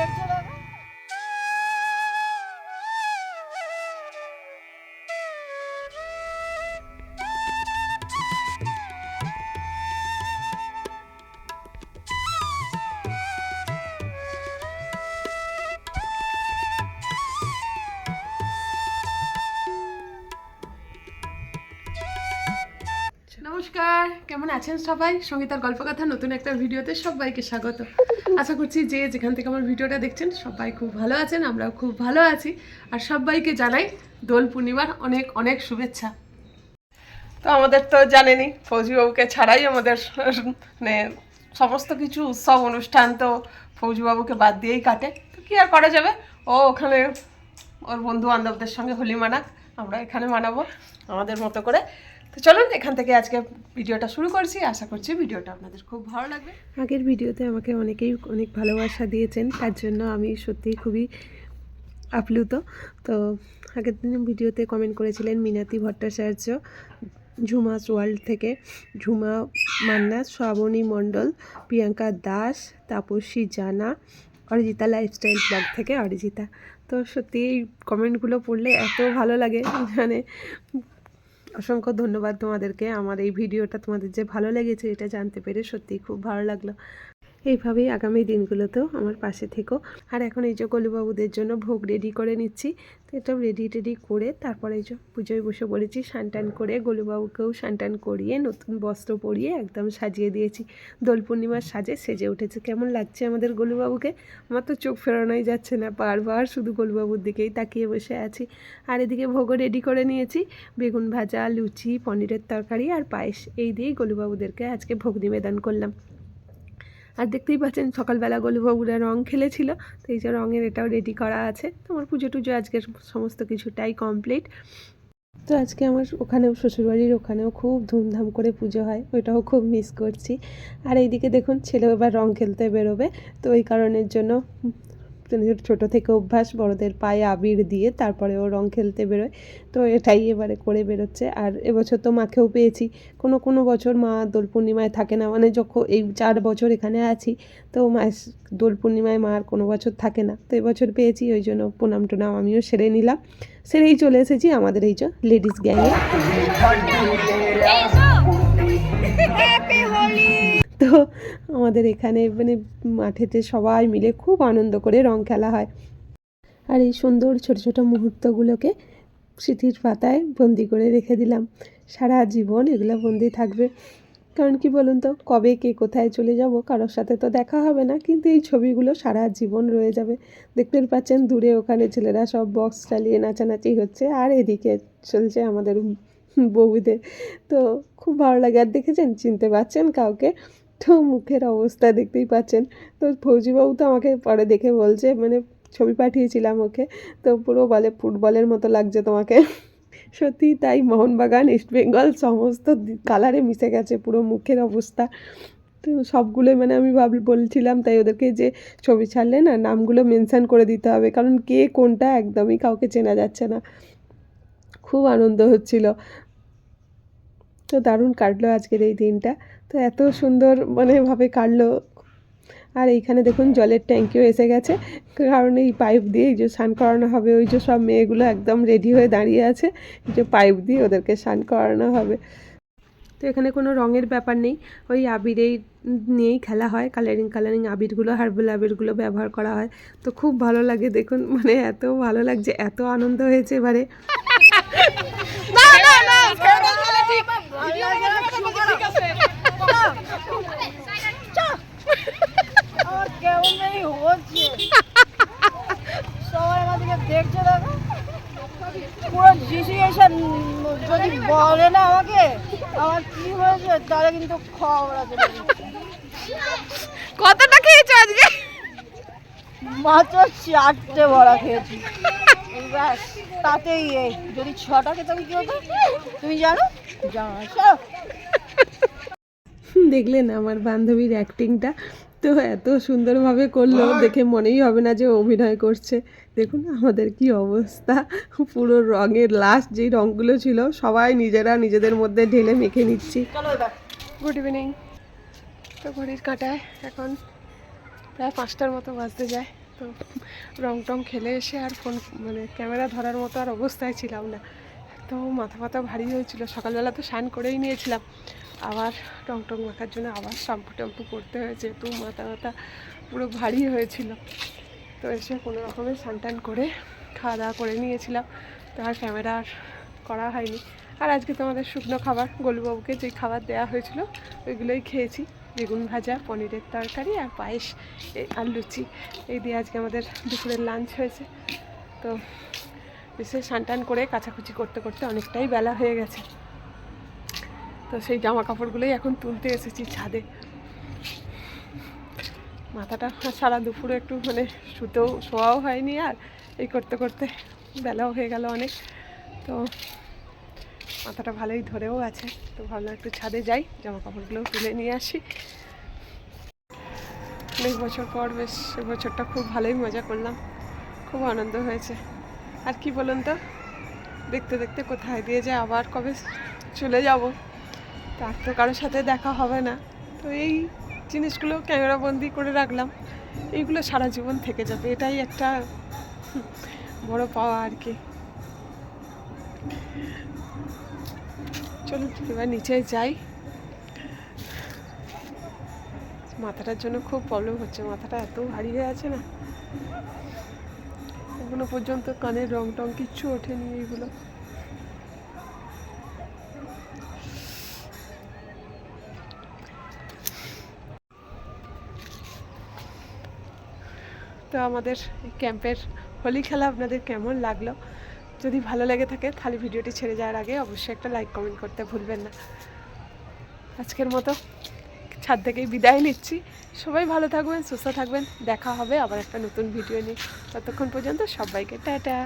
দেখছো না? নমস্কার, কেমন আছেন সবাই? সঙ্গীতার গল্পকথা নতুন একটা ভিডিওতে সবাইকে স্বাগত। আশা করছি যে যেখান থেকে আমার ভিডিওটা দেখছেন সবাই খুব ভালো আছেন, আমরাও খুব ভালো আছি। আর সবাইকে জানাই দোল পূর্ণিমার অনেক অনেক শুভেচ্ছা। তো আমাদের তো জানেনই ফৌজিবাবুকে ছাড়াই আমাদের মানে সমস্ত কিছু উৎসব অনুষ্ঠান তো ফৌজিবাবুকে বাদ দিয়েই কাটে। তো কী আর করা যাবে, ও ওখানে ওর বন্ধু বান্ধবদের সঙ্গে হোলি মানাক, আমরা এখানে মানাবো আমাদের মতো করে। তো চলুন এখান থেকে আজকে ভিডিওটা শুরু করছি। আশা করছি ভিডিওটা আপনাদের খুব ভালো লাগবে। আগের ভিডিওতে আমাকে অনেকেই অনেক ভালোবাসা দিয়েছেন, তার জন্য আমি সত্যিই খুবই আপ্লুত। তো আগের দিন ভিডিওতে কমেন্ট করেছিলেন মিনাতি ভট্টাচার্য ঝুমাস ওয়ার্ল্ড থেকে, ঝুমা মান্না, শ্রাবণী মণ্ডল, প্রিয়াঙ্কা দাস, তাপসী জানা, অরিজিতা লাইফস্টাইল ব্লগ থেকে অরিজিতা। তো সত্যি এই কমেন্টগুলো পড়লে এত ভালো লাগে, মানে অসংখ্য ধন্যবাদ তোমাদেরকে। আমার এই ভিডিওটা তোমাদের যে ভালো লেগেছে এটা জানতে পেরে সত্যিই খুব ভালো লাগলো। এইভাবেই আগামী দিনগুলোতেও আমার পাশে থেকো। আর এখন এই যে গোলুবাবুদের জন্য ভোগ রেডি করে নিচ্ছি। তো এটা রেডি করে তারপরে এই যে পুজোয় বসে পড়েছি। স্নান করে গোলুবাবুকেও স্নান করিয়ে নতুন বস্ত্র পরিয়ে একদম সাজিয়ে দিয়েছি। দোল পূর্ণিমার সাজে সেজে উঠেছে। কেমন লাগছে আমাদের গোলুবাবুকে? আমার তো চোখ ফেরানোই যাচ্ছে না, বারবার শুধু গোলুবাবুর দিকেই তাকিয়ে বসে আছি। আর এদিকে ভোগও রেডি করে নিয়েছি। বেগুন ভাজা, লুচি, পনিরের তরকারি আর পায়েস, এই দিয়েই গোলুবাবুদেরকে আজকে ভোগ নিবেদন করলাম। আর দেখতেই পাচ্ছেন সকালবেলা গোলুবাবুরা রং খেলেছিল, তো এই যে রঙের এটাও রেডি করা আছে। তো আমার পুজো টুজো আজকের সমস্ত কিছুটাই কমপ্লিট। তো আজকে আমার ওখানেও শ্বশুরবাড়ির ওখানেও খুব ধুমধাম করে পুজো হয়, ওইটাও খুব মিস করছি। আর এইদিকে দেখুন ছেলেও এবার রং খেলতে বেরোবে, তো ওই কারণের জন্য ছোটো থেকে অভ্যাস বড়দের পায়ে আবির দিয়ে তারপরে ও রং খেলতে বেরোয়, তো এটাই এবারে করে বেরোচ্ছে। আর এবছর তো মাকেও পেয়েছি। কোনো বছর মা দোল পূর্ণিমায় থাকে না, মানে যখন এই 4 বছর এখানে আছি তো মা দোল পূর্ণিমায় মা আর কোনো বছর থাকে না, তো এবছর পেয়েছি, ওই জন্য প্রণাম টুনাম আমিও সেরে নিলাম। সেরেই চলে এসেছি আমাদের এই যে লেডিস গ্যাংয়ে। তো আমাদের এখানে মানে মাঠেতে সবাই মিলে খুব আনন্দ করে রং খেলা হয়। আর এই সুন্দর ছোট ছোট মুহূর্তগুলোকে স্মৃতির পাতায় বন্দি করে রেখে দিলাম। সারা জীবন এগুলো বন্দি থাকবে। কারণ কি বলুন তো, কবে কে কোথায় চলে যাব কারোর সাথে তো দেখা হবে না, কিন্তু এই ছবিগুলো সারা জীবন রয়ে যাবে। দেখতে পাচ্ছেন দূরে ওখানে ছেলেরা সব বক্স চালিয়ে নাচানাচি হচ্ছে, আর এদিকে চলছে আমাদের বউদের। তো খুব ভালো লাগে। আর দেখেছেন, চিনতে পারছেন কাউকে? তো মুখের অবস্থা দেখতেই পাচ্ছেন। তো ফৌজিবাবু তো আমাকে পরে দেখে বলছে, মানে ছবি পাঠিয়েছিলাম ওকে, তো পুরো বলে ফুটবলের মতো লাগছে তোমাকে। সত্যি তাই, মোহনবাগান, ইস্টবেঙ্গল সমস্ত কালারে মিশে গেছে পুরো মুখের অবস্থা। তো সবগুলোই মানে আমি বলছিলাম তাই ওদেরকে যে ছবি ছাড়লে না নামগুলো মেনশান করে দিতে হবে, কারণ কে কোনটা একদমই কাউকে চেনা যাচ্ছে না। খুব আনন্দ হচ্ছিল। তো দারুণ কাটলো আজকের এই দিনটা। তো এত সুন্দর ভাবে কাটলো। আর এইখানে দেখুন জলের ট্যাঙ্কিও এসে গেছে, কারণ এই পাইপ দিয়ে এই যে স্নান করানো হবে। ওই যে সব মেয়েগুলো একদম রেডি হয়ে দাঁড়িয়ে আছে, এই যে পাইপ দিয়ে ওদেরকে স্নান করানো হবে। তো এখানে কোনো রঙের ব্যাপার নেই, ওই আবিরেই নিয়েই খেলা হয়। কালারিং আবিরগুলো, হার্বাল আবিরগুলো ব্যবহার করা হয়। তো খুব ভালো লাগে দেখুন, মানে এত ভালো লাগছে, এত আনন্দ হয়েছে এবারে। দেখছে দেখো পুরো সিচুয়েশন যদি বলে না আমাকে আমার কি হয়েছে, তাহলে কিন্তু খবর আছে। কতটা খেয়েছো আজকে? মাত্র 4টে বড়া খেয়েছি, ব্যাস। তাতেই যদি 6টা খেতাম কি হতো তুমি জানো? দেখলেন আমার বান্ধবীর অ্যাক্টিংটা? তো এত সুন্দরভাবে করলো, দেখে মনেই হবে না যে অভিনয় করছে। দেখুন আমাদের কি অবস্থা, পুরো রঙের লাস্ট যেই রঙগুলো ছিল সবাই নিজেরা নিজেদের মধ্যে ঢেলে মেখে নিচ্ছি। Good evening. তো ঘড়ির কাঁটায় এখন প্রায় 5টার মতো বাজতে যায়। তো রং টং খেলে এসে আর ফোন মানে ক্যামেরা ধরার মতো আর অবস্থায় ছিলাম না। তো মাথা ফাথা ভারী হয়েছিল, সকালবেলা তো স্নান করেই নিয়েছিলাম, আবার রং টং মাখার জন্য আবার শ্যাম্পু ট্যাম্পু করতে হয়েছে, তো মাথা ব্যথা পুরো ভারী হয়েছিল। তো এসে কোনো রকমের স্নান টান করে খাওয়া দাওয়া করে নিয়েছিলাম, তো আর ক্যামেরা আর করা হয়নি। আর আজকে তো আমাদের শুকনো খাবার, গোলুবাবুকে যে খাবার দেওয়া হয়েছিল ওইগুলোই খেয়েছি, বেগুন ভাজা, পনিরের তরকারি আর পায়েস আর লুচি, এই দিয়ে আজকে আমাদের দুপুরের লাঞ্চ হয়েছে। তো এসে স্নান টান করে কাচাকুচি করতে করতে অনেকটাই বেলা হয়ে গেছে। তো সেই জামা কাপড়গুলোই এখন তুলতে এসেছি ছাদে। মাথাটা সারা দুপুরে একটু মানে শোয়াও হয়নি, আর এই করতে করতে বেলাও হয়ে গেল অনেক। তো মাথাটা ভালোই ধরেও আছে, তো ভাবলাম একটু ছাদে যাই, জামা কাপড়গুলোও তুলে নিয়ে আসি। অনেক বছর পর বেশ এবছরটা খুব ভালোই মজা করলাম, খুব আনন্দ হয়েছে। আর কি বলুন তো, দেখতে দেখতে কোথায় দিয়ে যায়, আবার কবে চলে যাব, তার তো কারোর সাথে দেখা হবে না। তো এই জিনিসগুলো ক্যামেরাবন্দি করে রাখলাম, এইগুলো সারা জীবন থেকে যাবে, এটাই একটা বড় পাওয়া আর কি। চলুন এবার নিচে যাই। মাথাটার জন্য খুব প্রবলেম হচ্ছে, মাথাটা এত ভারী হয়ে আছে না, এখনো পর্যন্ত কানের রং টং কিচ্ছু ওঠেনি এইগুলো। তো আমাদের ক্যাম্পের হোলি খেলা আপনাদের কেমন লাগলো? যদি ভালো লেগে থাকে তাহলে ভিডিওটি ছেড়ে যাওয়ার আগে অবশ্যই একটা লাইক কমেন্ট করতে ভুলবেন না। আজকের মতো ছাদ থেকেই বিদায় নিচ্ছি। সবাই ভালো থাকবেন, সুস্থ থাকবেন, দেখা হবে আবার একটা নতুন ভিডিও নিয়ে। ততক্ষণ পর্যন্ত সবাইকে টাটা।